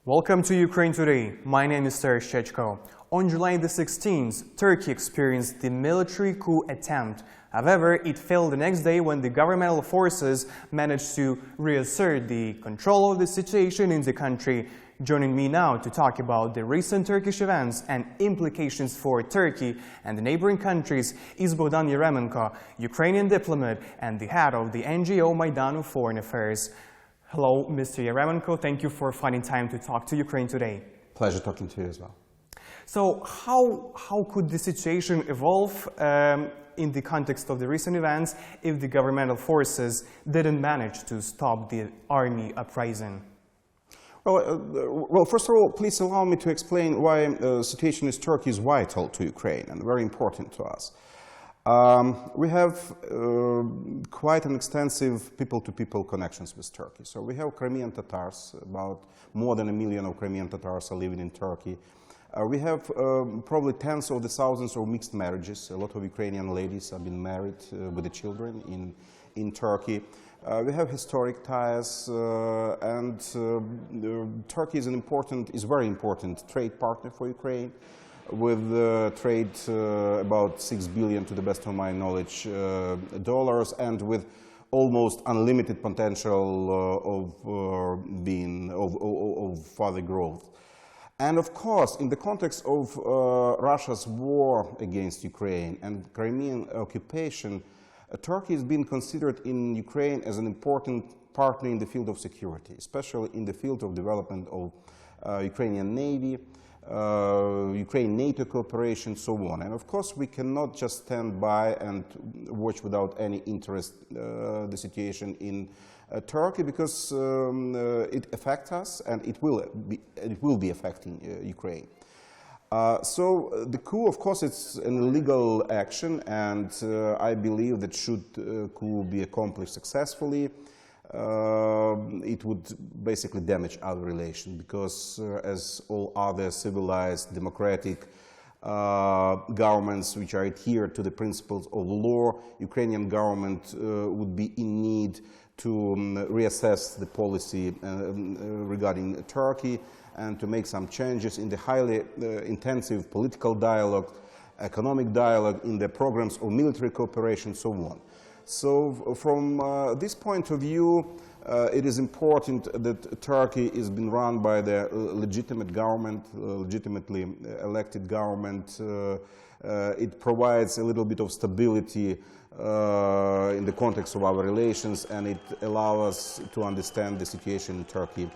Welcome to Ukraine Today. My name is Serge Chechko. On July the 16th, Turkey experienced the military coup attempt. However, it failed the next day when the governmental forces managed to reassert the control of the situation in the country. Joining me now to talk about the recent Turkish events and implications for Turkey and the neighboring countries is Bogdan Yeremenko, Ukrainian diplomat and the head of the NGO Maidan of Foreign Affairs. Hello, Mr. Yeremenko. Thank you for finding time to talk to Ukraine today. Pleasure talking to you as well. So how could the situation evolve in the context of the recent events if the governmental forces didn't manage to stop the army uprising? Well, first of all, please allow me to explain why the situation in Turkey is vital to Ukraine and very important to us. We have quite an extensive people-to-people connections with Turkey. So we have Crimean Tatars, about more than 1 million of Crimean Tatars are living in Turkey. We have probably tens of thousands of mixed marriages. A lot of Ukrainian ladies have been married with the children in Turkey. We have historic ties, and Turkey is a very important trade partner for Ukraine, with trade about $6 billion, to the best of my knowledge, dollars, and with almost unlimited potential of further growth. And of course, in the context of Russia's war against Ukraine and Crimean occupation, Turkey has been considered in Ukraine as an important partner in the field of security, especially in the field of development of Ukrainian Navy, Ukraine-NATO cooperation, so on. And of course, we cannot just stand by and watch without any interest the situation in Turkey, because it affects us and it will be affecting Ukraine. So the coup, of course, it's an illegal action, and I believe that should coup be accomplished successfully, it would basically damage our relation, because as all other civilized democratic governments which are adhered to the principles of the law, Ukrainian government would be in need to reassess the policy regarding Turkey and to make some changes in the highly intensive political dialogue, economic dialogue, in the programs of military cooperation, so on. So from this point of view, it is important that Turkey is being run by the legitimate government, legitimately elected government. It provides a little bit of stability in the context of our relations, and it allows us to understand the situation in Turkey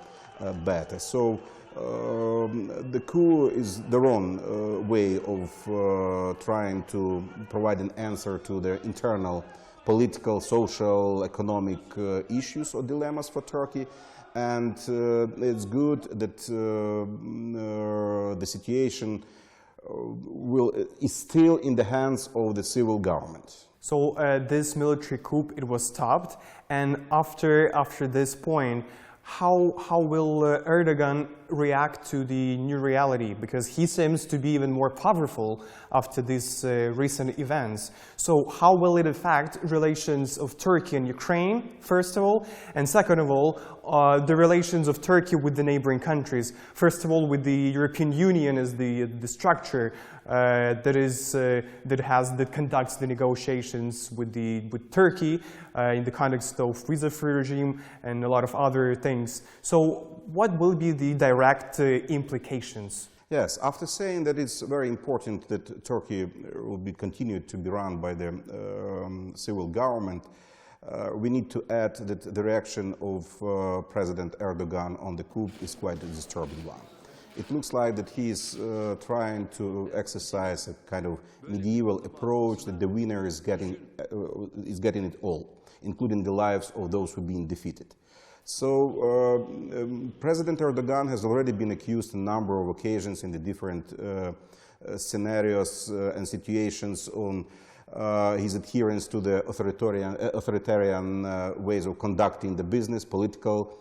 better. So the coup is the wrong way of trying to provide an answer to the internal political, social, economic issues or dilemmas for Turkey, and it's good that the situation is still in the hands of the civil government. So this military coup, it was stopped, and after this point, how will Erdogan react to the new reality? Because he seems to be even more powerful after these recent events. So how will it affect relations of Turkey and Ukraine, first of all? And second of all, the relations of Turkey with the neighboring countries. First of all, with the European Union as the structure that conducts the negotiations with Turkey in the context of visa-free regime and a lot of other things. So what will be the direct implications? Yes, after saying that it's very important that Turkey will be continued to be run by the civil government, we need to add that the reaction of President Erdogan on the coup is quite a disturbing one. It looks like that he is trying to exercise a kind of medieval approach, that the winner is getting it all, including the lives of those who have been defeated. So President Erdogan has already been accused on a number of occasions in the different scenarios and situations on his adherence to the authoritarian ways of conducting the business, political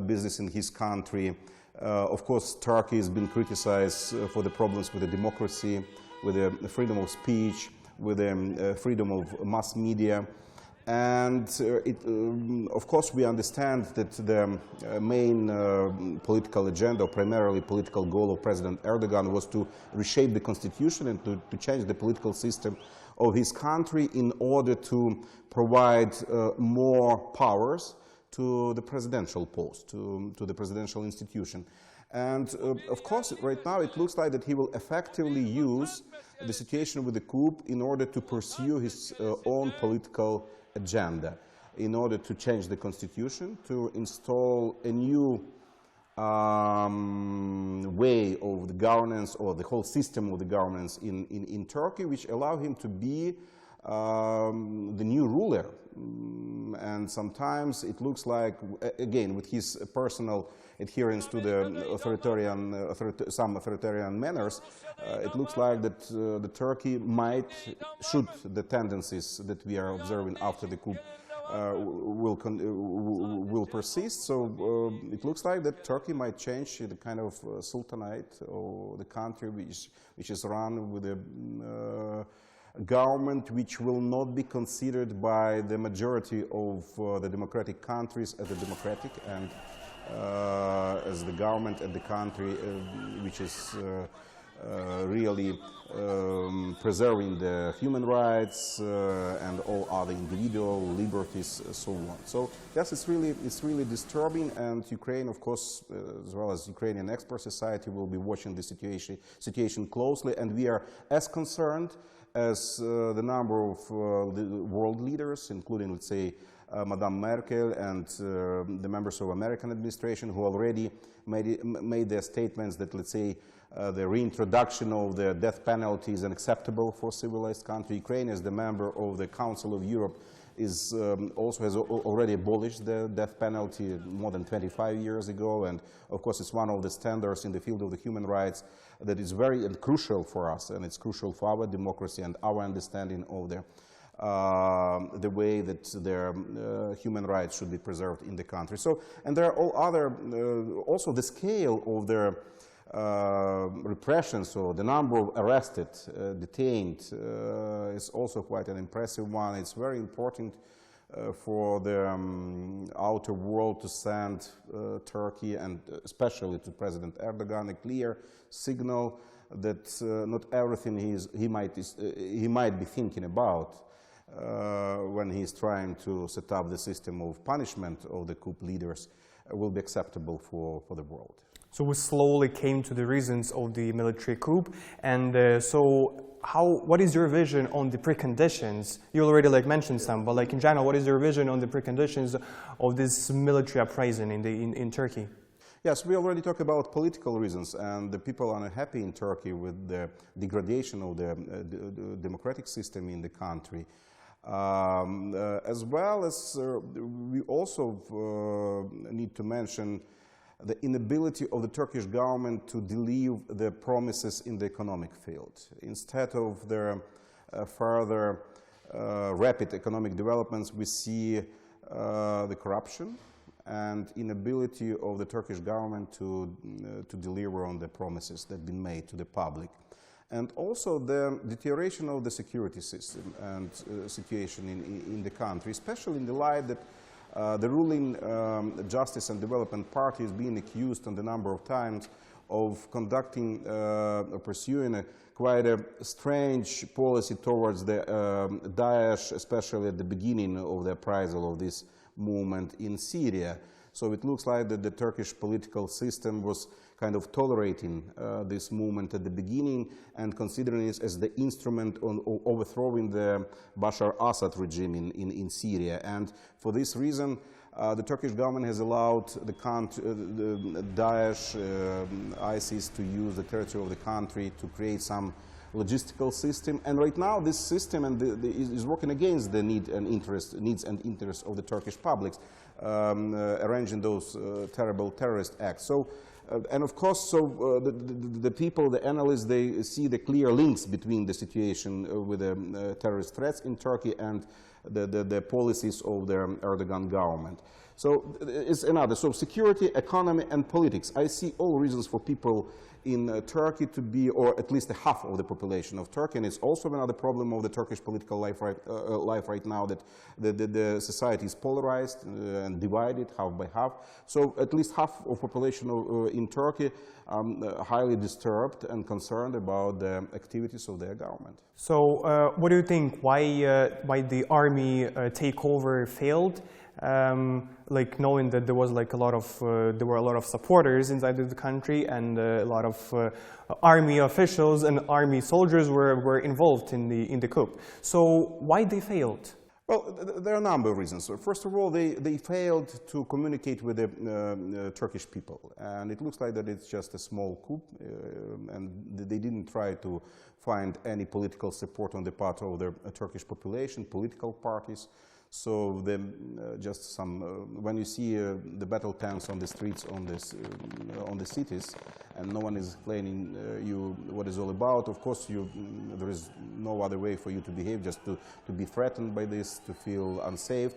business in his country. Of course, Turkey has been criticized for the problems with the democracy, with the freedom of speech, with the freedom of mass media. And of course, we understand that the main political agenda, or primarily political goal of President Erdogan, was to reshape the constitution and to change the political system of his country in order to provide more powers to the presidential post, to the presidential institution. And of course, right now it looks like that he will effectively use the situation with the coup in order to pursue his own political agenda, in order to change the constitution, to install a new way of the governance, or the whole system of the governance in Turkey, which allow him to be the new ruler. And sometimes it looks like, again, with his personal adherence to the some authoritarian manners, it looks like that the Turkey might, should the tendencies that we are observing after the coup will persist. So it looks like that Turkey might change the kind of sultanate, or the country which is run with a government which will not be considered by the majority of the democratic countries as a democratic, and as the government and the country which is really preserving the human rights and all other individual liberties, so on. So yes, it's really disturbing, and Ukraine, of course, as well as Ukrainian expert society, will be watching the situation closely, and we are as concerned as the number of the world leaders, including, let's say, Madame Merkel and the members of American administration, who already made their statements that, let's say, the reintroduction of the death penalty is unacceptable for a civilized country. Ukraine, as the member of the Council of Europe, is also has already abolished the death penalty more than 25 years ago, and of course it's one of the standards in the field of the human rights that is very crucial for us, and it's crucial for our democracy and our understanding of the way that their human rights should be preserved in the country. So, and there are all other, also the scale of their repression, so the number of arrested, detained, is also quite an impressive one. It's very important for the outer world to send Turkey, and especially to President Erdogan, a clear signal that not everything he might be thinking about when he's trying to set up the system of punishment of the coup leaders will be acceptable for the world. So we slowly came to the reasons of the military coup, and what is your vision on the preconditions? You already mentioned some, but in general, what is your vision on the preconditions of this military uprising in Turkey? Yes, we already talked about political reasons, and the people are unhappy in Turkey with the degradation of the democratic system in the country. As well as we also need to mention the inability of the Turkish government to deliver the promises in the economic field. Instead of their further rapid economic developments, we see the corruption and inability of the Turkish government to deliver on the promises that have been made to the public. And also the deterioration of the security system and situation in the country, especially in the light that the ruling Justice and Development Party is being accused on the number of times of conducting, pursuing quite a strange policy towards the Daesh, especially at the beginning of the uprising of this movement in Syria. So it looks like that the Turkish political system was kind of tolerating this movement at the beginning and considering it as the instrument of overthrowing the Bashar Assad regime in Syria. And for this reason, the Turkish government has allowed the Daesh, ISIS, to use the territory of the country to create some logistical system. And right now, this system is working against the needs and interests of the Turkish publics, arranging those terrible terrorist acts. So. And of course, so the people, the analysts, they see the clear links between the situation with the terrorist threats in Turkey and the policies of the Erdogan government. So it's another. So security, economy, and politics. I see all reasons for people in Turkey to be, or at least half of the population of Turkey, and it's also another problem of the Turkish political life right now, that the society is polarized and divided half by half. So at least half of population in Turkey highly disturbed and concerned about the activities of their government. So what do you think? Why the army takeover failed? Like knowing that there was like there were a lot of supporters inside of the country, and a lot of army officials and army soldiers were involved in the coup. So why they failed? Well, there are a number of reasons. First of all, they failed to communicate with the Turkish people, and it looks like that it's just a small coup, and they didn't try to find any political support on the part of the Turkish population, political parties. So just some, when you see the battle tanks on the streets on the cities, and no one is explaining you what it's all about, of course there is no other way for you to behave, just to be threatened by this, to feel unsafe.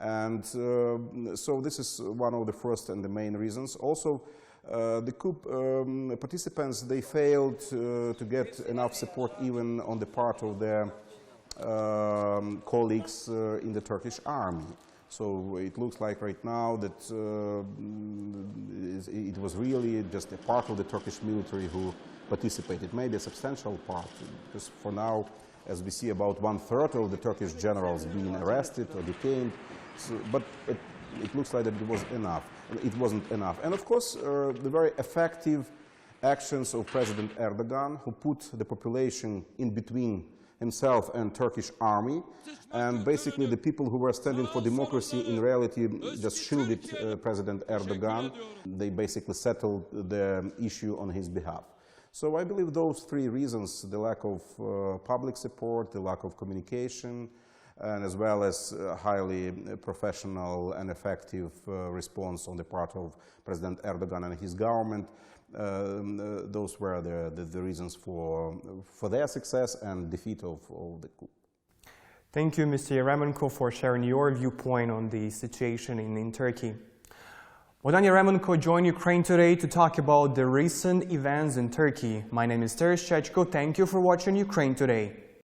And so this is one of the first and the main reasons. Also, the coup participants, they failed to get enough support even on the part of their colleagues in the Turkish army. So it looks like right now that it was really just a part of the Turkish military who participated, maybe a substantial part, because for now, as we see, about 1/3 of the Turkish generals being arrested or detained. So, but it looks like that it was enough. It wasn't enough. And of course, the very effective actions of President Erdogan, who put the population in between himself and Turkish army, and basically the people who were standing for democracy in reality just shielded President Erdogan. They basically settled the issue on his behalf. So I believe those three reasons, the lack of public support, the lack of communication, and as well as highly professional and effective response on the part of President Erdogan and his government, those were the reasons for their success and defeat of the coup. Thank you, Mr. Yeremenko, for sharing your viewpoint on the situation in Turkey. Bogdan Yeremenko joined Ukraine today to talk about the recent events in Turkey. My name is Teres Chechko. Thank you for watching Ukraine Today.